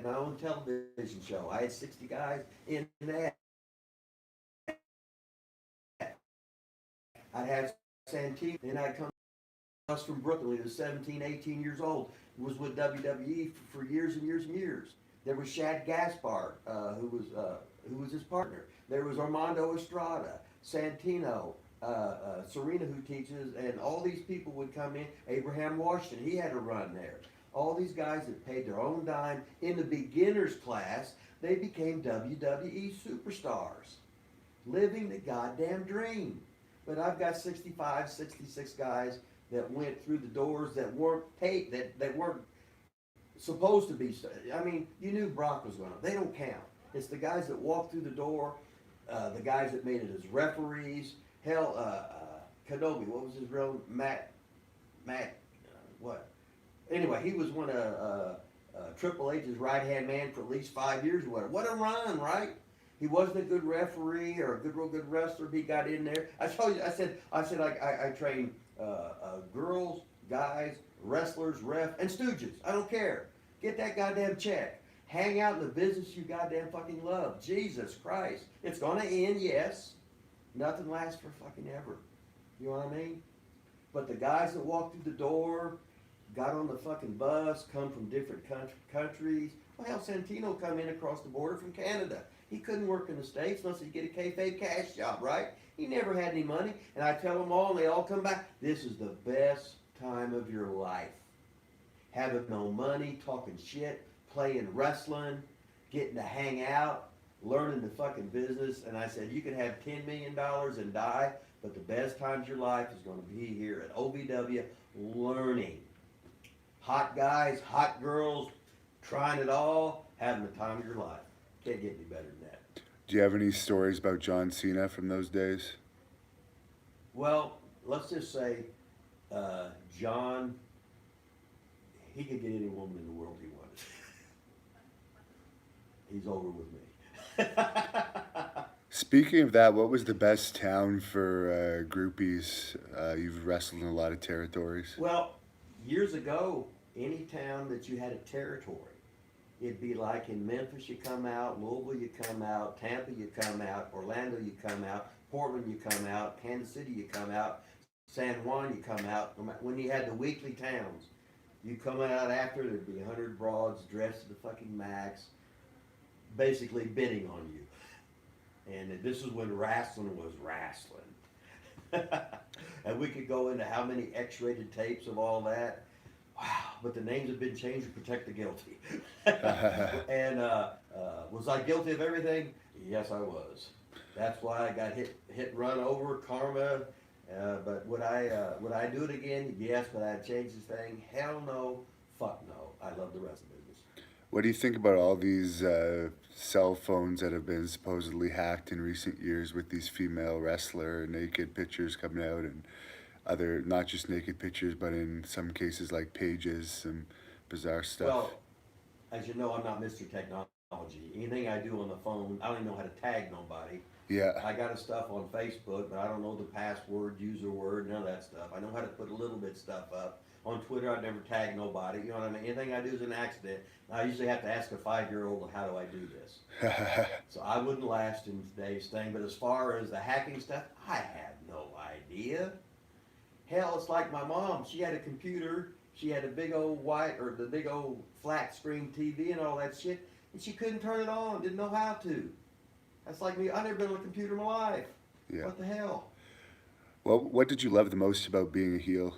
my own television show. I had 60 guys in that. I'd have Santino, and I'd come us from Brooklyn. He was 17, 18 years old. He was with WWE for years and years and years. There was Shad Gaspard, who was his partner. There was Armando Estrada, Santino, Serena, who teaches, and all these people would come in. Abraham Washington, he had a run there. All these guys that paid their own dime in the beginners class, they became WWE superstars, living the goddamn dream. But I've got 65, 66 guys that went through the doors that weren't paid, that weren't supposed to be. I mean, you knew Brock was going to. They don't count. It's the guys that walked through the door, the guys that made it as referees. Hell, Kenobi, what was his real what? Anyway, he was one of Triple H's right-hand man for at least 5 years or whatever. What a run, right? He wasn't a good referee or a real good wrestler. He got in there. I told you. I train girls, guys, wrestlers, ref, and stooges. I don't care. Get that goddamn check. Hang out in the business you goddamn fucking love. Jesus Christ. It's gonna end, yes. Nothing lasts for fucking ever. You know what I mean? But the guys that walk through the door, got on the fucking bus, come from different countries. Well, hell, Santino come in across the border from Canada. He couldn't work in the States unless he get a kayfabe cash job, right? He never had any money. And I tell them all, and they all come back, this is the best time of your life. Having no money, talking shit, playing wrestling, getting to hang out, learning the fucking business. And I said, you can have $10 million and die, but the best times of your life is going to be here at OVW learning. Hot guys, hot girls, trying it all, having the time of your life. Can't get any better than that. Do you have any stories about John Cena from those days? Well, let's just say John, he could get any woman in the world he wanted. He's over with me. Speaking of that, what was the best town for groupies? You've wrestled in a lot of territories. Well, years ago, any town that you had a territory, it'd be like in Memphis you come out, Louisville you come out, Tampa you come out, Orlando you come out, Portland you come out, Kansas City you come out, San Juan you come out. When you had the weekly towns, you come out after, there'd be 100 broads dressed to the fucking max, basically bidding on you. And this is when wrestling was wrestling. And we could go into how many X-rated tapes of all that. Wow, but the names have been changed to protect the guilty. And was I guilty of everything? Yes, I was. That's why I got hit, run over, karma. But would I do it again? Yes, but I'd change this thing? Hell no, fuck no. I love the wrestling business. What do you think about all these cell phones that have been supposedly hacked in recent years with these female wrestler naked pictures coming out and other, not just naked pictures, but in some cases like pages, some bizarre stuff? Well, as you know, I'm not Mr. Technology. Anything I do on the phone, I don't even know how to tag nobody. Yeah. I got his stuff on Facebook, but I don't know the password, user word, none of that stuff. I know how to put a little bit stuff up. On Twitter, I'd never tag nobody. You know what I mean? Anything I do is an accident. I usually have to ask a 5-year-old, how do I do this? So I wouldn't last in today's thing. But as far as the hacking stuff, I have no idea. Hell, it's like my mom. She had a computer. She had a big old the big old flat screen TV and all that shit. And she couldn't turn it on, didn't know how to. That's like me. I've never been on a computer in my life. Yeah. What the hell? Well, what did you love the most about being a heel?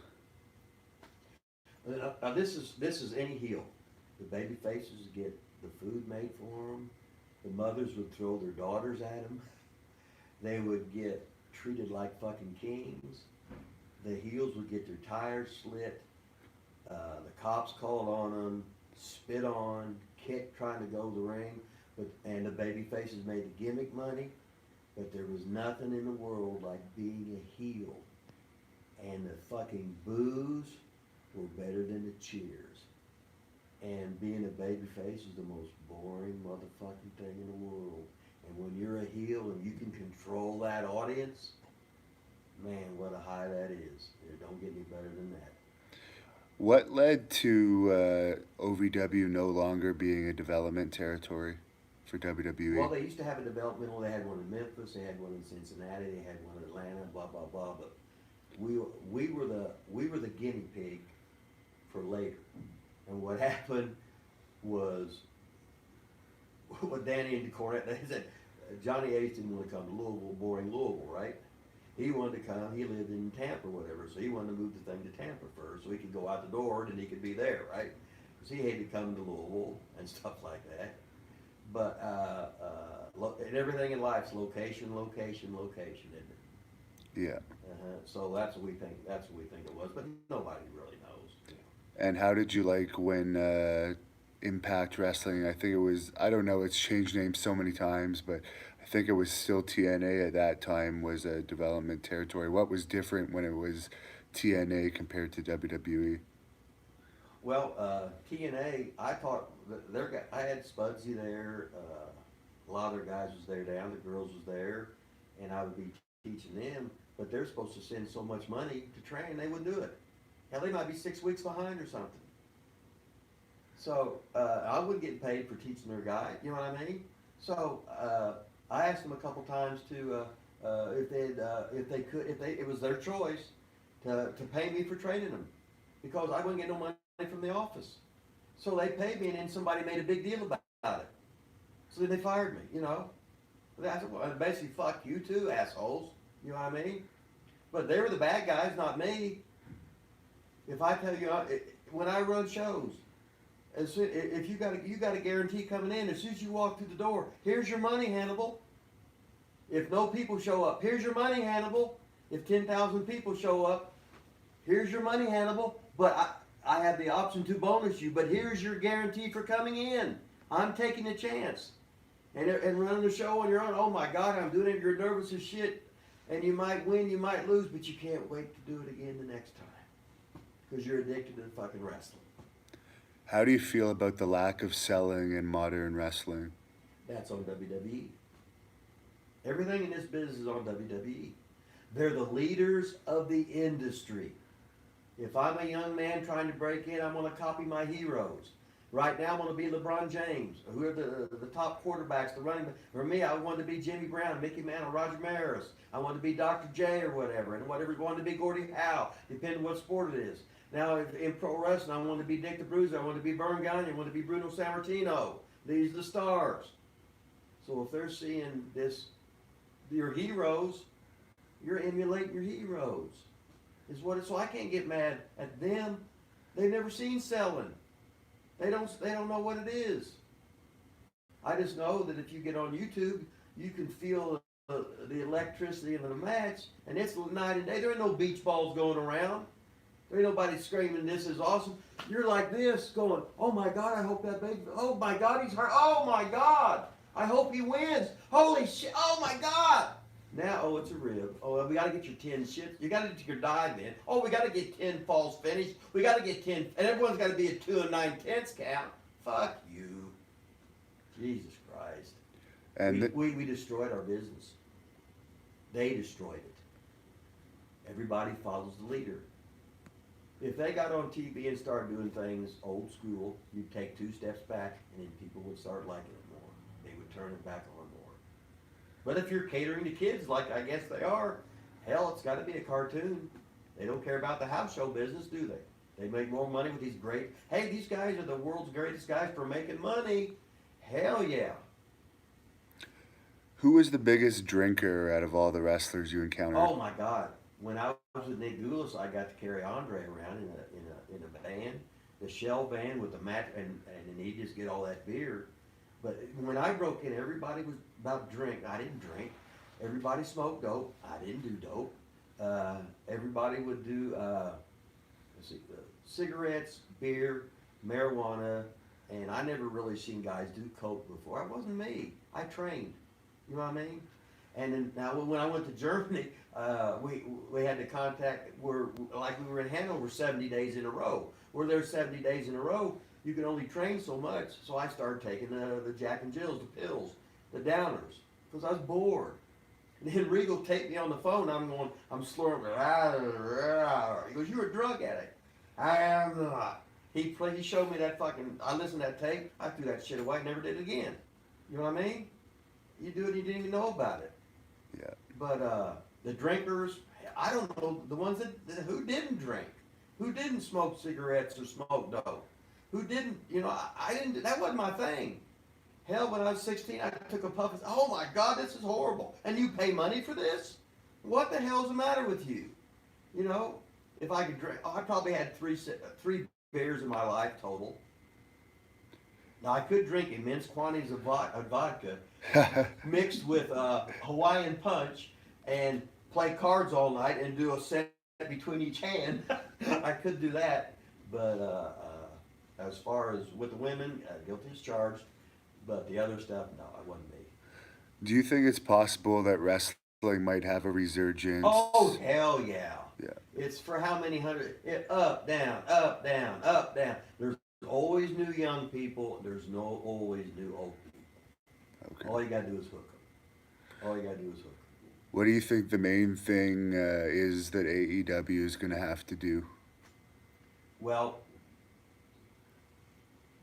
Now this is any heel. The baby faces get the food made for them. The mothers would throw their daughters at them. They would get treated like fucking kings. The heels would get their tires slit. The cops called on them, spit on, kicked trying to go to the ring. And the baby faces made the gimmick money. But there was nothing in the world like being a heel. And the fucking boos were better than the cheers. And being a babyface is the most boring motherfucking thing in the world. And when you're a heel and you can control that audience, man, what a high that is. It don't get any better than that. What led to OVW no longer being a development territory for Well, WWE? they used to have a developmental. They had one in Memphis. They had one in Cincinnati. They had one in Atlanta. Blah blah blah. But we were the guinea pig for later. And what happened was, what Danny and Cornette, they said Johnny Ace didn't want to come to Louisville, boring Louisville, right? He wanted to come. He lived in Tampa or whatever, so he wanted to move the thing to Tampa first, so he could go out the door and he could be there, right? Because he hated coming to Louisville and stuff like that. But and everything in life's location, location, location, isn't it? Yeah. So that's what we think. That's what we think it was, but nobody really knows. You know. And how did you like when Impact Wrestling? I think it was. I don't know. It's changed names so many times, but I think it was still TNA at that time was a development territory. What was different when it was TNA compared to WWE? Well, TNA, I thought I had Spudsy there. A lot of their guys was there down. The girls was there, and I would be teaching them. But they're supposed to send so much money to train, they wouldn't do it. Hell, they might be 6 weeks behind or something. So I wouldn't get paid for teaching their guy. You know what I mean? So I asked them a couple times to if they could, it was their choice to pay me for training them, because I wouldn't get no money from the office. So they paid me, and then somebody made a big deal about it. So then they fired me. You know, that's basically fuck you too, assholes. You know what I mean? But they were the bad guys, not me. If I tell you, when I run shows, if you got a guarantee coming in, as soon as you walk through the door, here's your money, Hannibal. If no people show up, here's your money, Hannibal. If 10,000 people show up, here's your money, Hannibal. But I have the option to bonus you, but here's your guarantee for coming in. I'm taking a chance. And running the show on your own, oh my God, I'm doing it, you're nervous as shit. And you might win, you might lose, but you can't wait to do it again the next time. Because you're addicted to fucking wrestling. How do you feel about the lack of selling in modern wrestling? That's on WWE. Everything in this business is on WWE. They're the leaders of the industry. If I'm a young man trying to break in, I'm going to copy my heroes. Right now, I'm going to be LeBron James. Who are the top quarterbacks, the running back? For me, I want to be Jimmy Brown, Mickey Mantle, Roger Maris. I want to be Dr. J or whatever. And whatever, I want to be Gordie Howe, depending what sport it is. Now, in pro wrestling, I want to be Dick the Bruiser. I want to be Vern Gagne. I want to be Bruno Sammartino. These are the stars. So if they're seeing this, your heroes, you're emulating your heroes. Is what. So I can't get mad at them. They've never seen selling. They don't know what it is. I just know that if you get on YouTube, you can feel the electricity of the match, and it's night and day. There ain't no beach balls going around. There ain't nobody screaming, "This is awesome." You're like this, going, "Oh my God, I hope that baby. Oh my God, he's hurt. Oh my God, I hope he wins. Holy shit. Oh my God." Now, oh, it's a rib. Oh, we got to get your 10 shits. You got to get your dive in. Oh, we got to get 10 falls finished. We got to get 10, and everyone's got to be a 2 9/10 count. Fuck you. Jesus Christ. And we destroyed our business. They destroyed it. Everybody follows the leader. If they got on TV and started doing things old school, you'd take 2 steps back, and then people would start liking it more. They would turn it back on more. But if you're catering to kids, like I guess they are, hell, it's got to be a cartoon. They don't care about the house show business, do they? They make more money with these great, hey, these guys are the world's greatest guys for making money. Hell yeah. who was the biggest drinker out of all the wrestlers you encountered? Oh my God. When I was with Nick Goulas, I got to carry Andre around in a van, the Shell van with the mat, and he'd just get all that beer. But when I broke in, everybody was about to drink. I didn't drink. Everybody smoked dope. I didn't do dope. Everybody would do cigarettes, beer, marijuana, and I never really seen guys do coke before. It wasn't me. I trained. You know what I mean? And then now when I went to Germany, we had to contact. We were in Hanover 70 days in a row. We're there 70 days in a row. You can only train so much, so I started taking the Jack and Jills, the pills, the downers, because I was bored. And then Regal taped me on the phone. I'm slurring. He goes, "You're a drug addict. I am not. He showed me that fucking. I listened to that tape. I threw that shit away. Never did it again. You know what I mean? You do it, you didn't even know about it. Yeah. But the drinkers, I don't know the ones that who didn't drink, who didn't smoke cigarettes or smoke dope, who didn't. You know, I didn't. That wasn't my thing. Hell, when I was 16, I took a puff and said, "Oh my God, this is horrible." And you pay money for this? What the hell's the matter with you? You know, if I could drink, I probably had three beers in my life total. Now I could drink immense quantities of vodka mixed with Hawaiian punch and play cards all night and do a set between each hand. I could do that, but as far as with the women, guilty as charged. But the other stuff, no, I wasn't me. Do you think it's possible that wrestling might have a resurgence? Oh hell yeah! Yeah. It's for how many hundred? Up, down, up, down, up, down. There's always new young people. There's no always new old people. Okay. All you gotta do is hook them. All you gotta do is hook them. What do you think the main thing is that AEW is going to have to do? Well,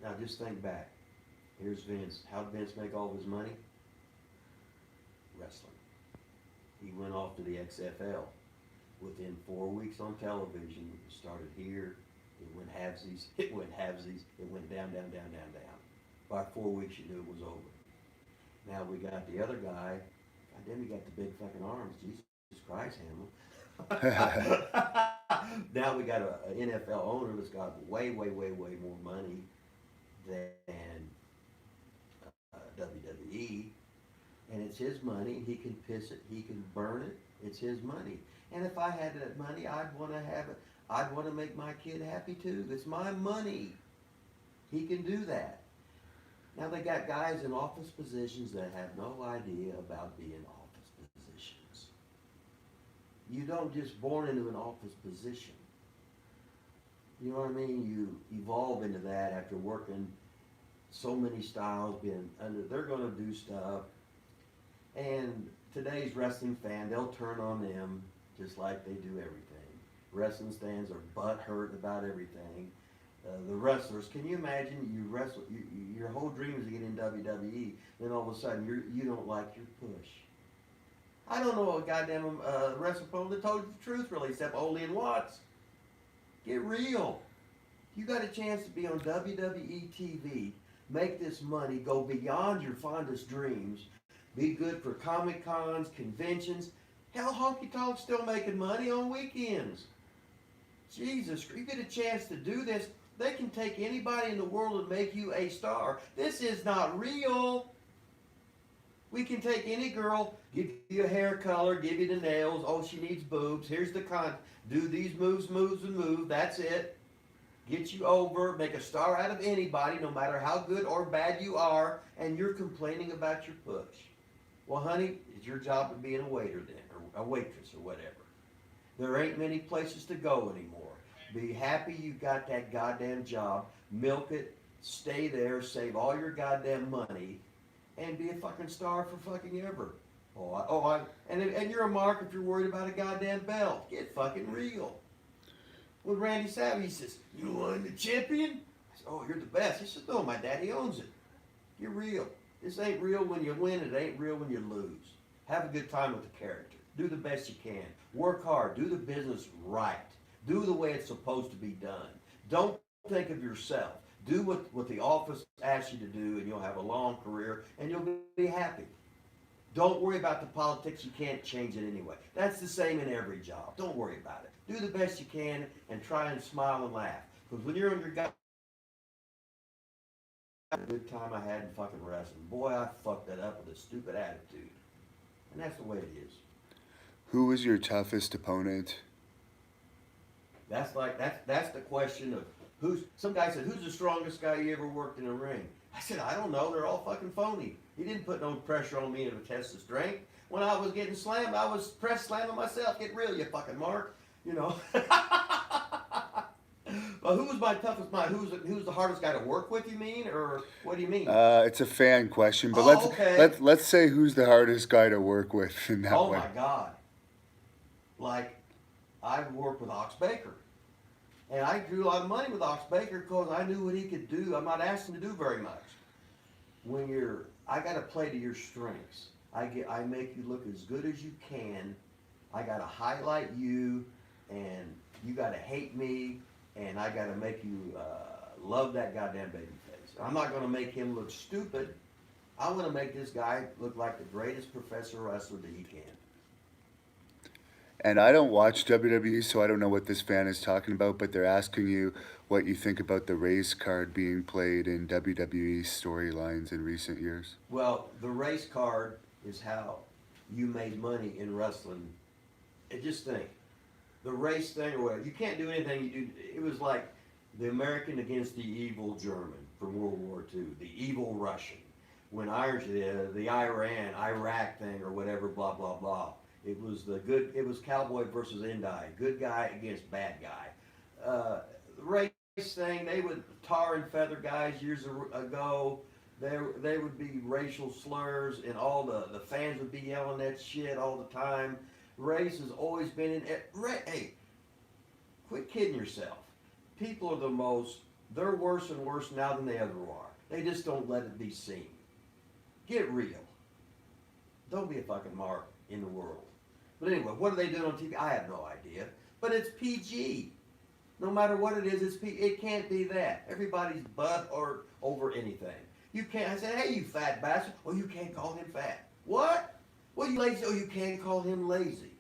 now just think back. Here's Vince. How did Vince make all of his money? Wrestling. He went off to the XFL. Within 4 weeks on television, it started here. It went halvesies. It went halvesies. It went down, down, down, down, down. By 4 weeks, you knew it was over. Now we got the other guy. God damn, he got the big fucking arms. Jesus Christ, Hannibal. Now we got an NFL owner that's got way, way, way, way more money than WWE, and it's his money. He can piss it. He can burn it. It's his money. And if I had that money, I'd want to have it. I'd want to make my kid happy too. It's my money. He can do that. Now they got guys in office positions that have no idea about being office positions. You don't just born into an office position. You know what I mean? You evolve into that after working so many styles, being under. They're going to do stuff, and today's wrestling fan, they'll turn on them just like they do everything. Wrestling fans are butthurt about everything. The wrestlers, can you imagine you wrestle? Your whole dream is to get in WWE, then all of a sudden you don't like your push. I don't know a goddamn wrestler opponent that told you the truth really, except Ole and Watts. Get real. You got a chance to be on WWE TV, make this money, go beyond your fondest dreams, be good for Comic Cons, conventions. Hell, Honky Tonk's still making money on weekends. Jesus, you get a chance to do this. They can take anybody in the world and make you a star. This is not real. We can take any girl, give you a hair color, give you the nails. Oh, she needs boobs. Here's the do these moves, and move. That's it. Get you over, make a star out of anybody, no matter how good or bad you are, and you're complaining about your push. Well, honey, it's your job to be a waiter then, or a waitress or whatever. There ain't many places to go anymore. Be happy you got that goddamn job. Milk it. Stay there. Save all your money. And be a fucking star for fucking ever. And you're a mark if you're worried about a goddamn belt. Get fucking real. With Randy Savage, he says, "You want the champion?" I said, "Oh, you're the best." He says, "No, my daddy owns it." Get real. This ain't real when you win. It ain't real when you lose. Have a good time with the character. Do the best you can. Work hard. Do the business right. Do the way it's supposed to be done. Don't think of yourself. Do what the office asks you to do, and you'll have a long career, and you'll be happy. Don't worry about the politics. You can't change it anyway. That's the same in every job. Don't worry about it. Do the best you can, and try and smile and laugh. Because when you're on your gut, a good time I had in fucking wrestling. Boy, I fucked that up with a stupid attitude. And that's the way it is. Who was your toughest opponent? That's the question of some guy said, "Who's the strongest guy you ever worked in a ring?" I said, "I don't know, they're all fucking phony." He didn't put no pressure on me to test the strength. When I was getting slammed, I was press slamming myself. Get real, you fucking mark. You know. Well, who was my toughest mind? Who's the hardest guy to work with, you mean? Or what do you mean? It's a fan question, but okay. let's say who's the hardest guy to work with in that way. Oh my God. Like, I've worked with Ox Baker. And I drew a lot of money with Ox Baker because I knew what he could do. I'm not asking to do very much. I got to play to your strengths. I make you look as good as you can. I got to highlight you, and you got to hate me, and I got to make you love that goddamn baby face. I'm not going to make him look stupid. I want to make this guy look like the greatest professional wrestler that he can. And I don't watch WWE, so I don't know what this fan is talking about, but they're asking you what you think about the race card being played in WWE storylines in recent years. Well, the race card is how you made money in wrestling. Just think, the race thing or whatever, you can't do anything you do. It was like the American against the evil German from World War II, the evil Russian. When the Iraq thing or whatever, blah, blah, blah. It was Cowboy versus Indi, good guy against bad guy. The race thing, they would tar and feather guys years ago. They would be racial slurs, and all the fans would be yelling that shit all the time. Race has always been in it. Hey, quit kidding yourself. People are they're worse and worse now than they ever are. They just don't let it be seen. Get real. Don't be a fucking mark in the world. But anyway, what are they doing on TV? I have no idea. But it's PG. No matter what it is, it can't be that. Everybody's butt or over anything. You can't. I said, hey, you fat bastard. Oh, you can't call him fat. What? Well, you lazy. Oh, you can't call him lazy.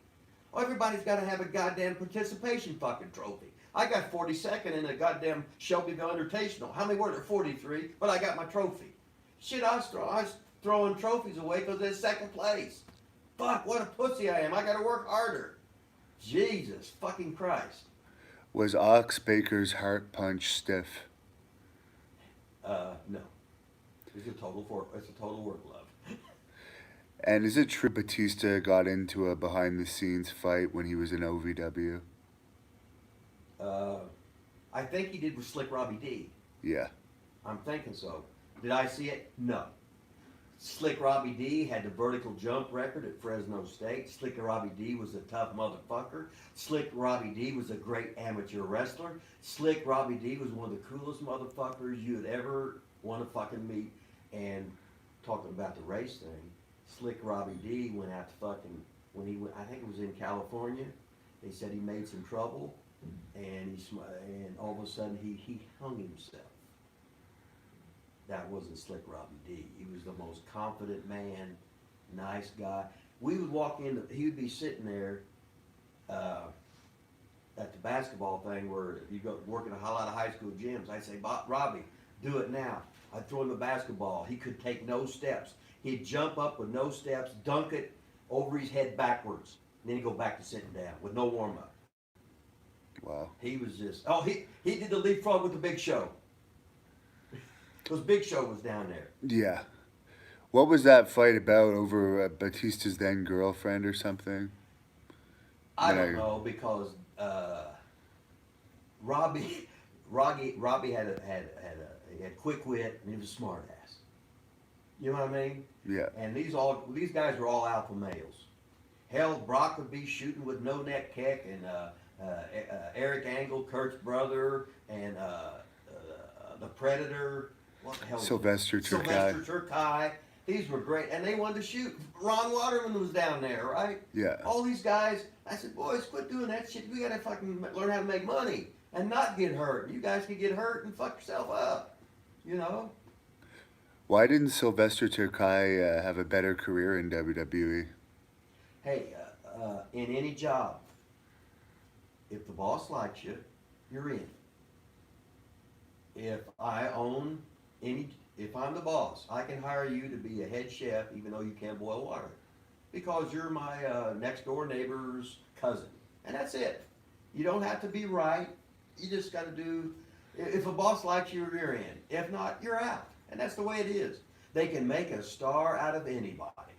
Oh, everybody's got to have a goddamn participation fucking trophy. I got 42nd in a goddamn Shelbyville Invitational. How many were there? 43. But I got my trophy. Shit, I was throwing trophies away because it's second place. Fuck, what a pussy I am. I gotta work harder. Jesus fucking Christ. Was Ox Baker's heart punch stiff? No. It's a total work glove. And is it true Batista got into a behind-the-scenes fight when he was in OVW? I think he did with Slick Robbie D. Yeah. I'm thinking so. Did I see it? No. Slick Robbie D had the vertical jump record at Fresno State. Slick Robbie D was a tough motherfucker. Slick Robbie D was a great amateur wrestler. Slick Robbie D was one of the coolest motherfuckers you'd ever want to fucking meet. And talking about the race thing, Slick Robbie D went out to fucking, I think it was in California. They said he made some trouble, and all of a sudden he hung himself. That wasn't Slick Robbie D. He was the most confident man, nice guy. We would walk in, he would be sitting there at the basketball thing where you go work in a lot of high school gyms. I'd say, Robbie, do it now. I'd throw him the basketball. He could take no steps. He'd jump up with no steps, dunk it over his head backwards, and then he'd go back to sitting down with no warm-up. Wow. He was just, he did the leapfrog with the Big Show. Because Big Show was down there. Yeah. What was that fight about over Batista's then girlfriend or something? I don't know, because Robbie had quick wit, and he was a smart ass. You know what I mean? Yeah. And these guys were all alpha males. Hell, Brock would be shooting with no neck kick, and Eric Angle, Kurt's brother, and the Predator. What the hell? Sylvester Turk. Sylvester Turk. These were great, and they wanted to shoot. Ron Waterman was down there, right? Yeah. All these guys. I said, boys, quit doing that shit. We gotta fucking learn how to make money and not get hurt. You guys can get hurt and fuck yourself up. You know. Why didn't Sylvester Turk have a better career in WWE? Hey, in any job, if the boss likes you, you're in. If I'm the boss, I can hire you to be a head chef even though you can't boil water. Because you're my next door neighbor's cousin. And that's it. You don't have to be right. You just got to do, if a boss likes you, you're in. If not, you're out. And that's the way it is. They can make a star out of anybody.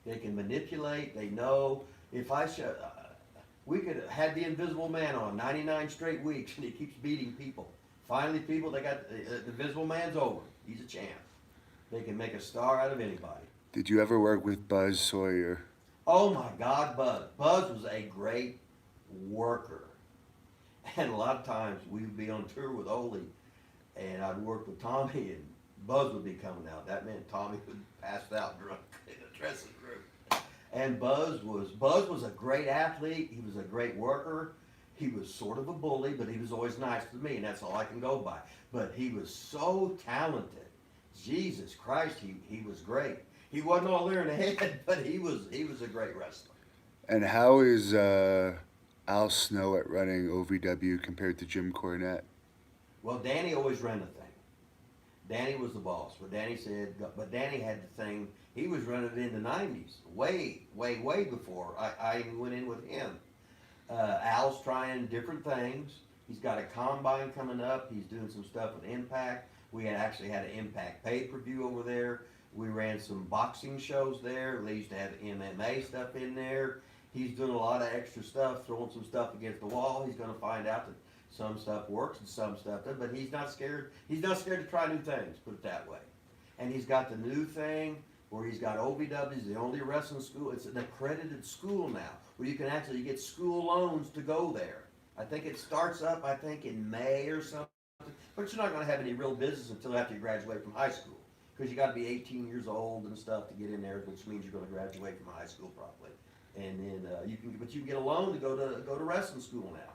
They can manipulate. They know. We could have had the Invisible Man on 99 straight weeks and he keeps beating people. Finally, people, they got the Invisible Man's over. He's a champ. They can make a star out of anybody. Did you ever work with Buzz Sawyer? Oh my God, Buzz. Buzz was a great worker. And a lot of times we would be on tour with Ole, and I'd work with Tommy, and Buzz would be coming out. That meant Tommy would pass out drunk in the dressing room. And Buzz was a great athlete. He was a great worker. He was sort of a bully, but he was always nice to me, and that's all I can go by. But he was so talented. Jesus Christ, he was great. He wasn't all there in the head, but he was a great wrestler. And how is Al Snow at running OVW compared to Jim Cornette? Well, Danny always ran the thing. Danny was the boss. What Danny said, but Danny had the thing. He was running it in the '90s, way before I even went in with him. Al's trying different things. He's got a combine coming up. He's doing some stuff with Impact. We had actually had an Impact pay-per-view over there. We ran some boxing shows there. They used to have MMA stuff in there. He's doing a lot of extra stuff, throwing some stuff against the wall. He's going to find out that some stuff works and some stuff doesn't, but he's not scared. He's not scared to try new things, put it that way. And he's got the new thing where he's got OVW, the only wrestling school. It's an accredited school now, where you can actually get school loans to go there. I think it starts up, in May or something. But you're not going to have any real business until after you graduate from high school, because you got to be 18 years old and stuff to get in there, which means you're going to graduate from high school probably. And then you can get a loan to go to wrestling school now.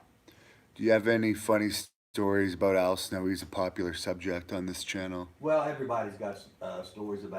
Do you have any funny stories about Al Snow? He's a popular subject on this channel. Well, everybody's got stories about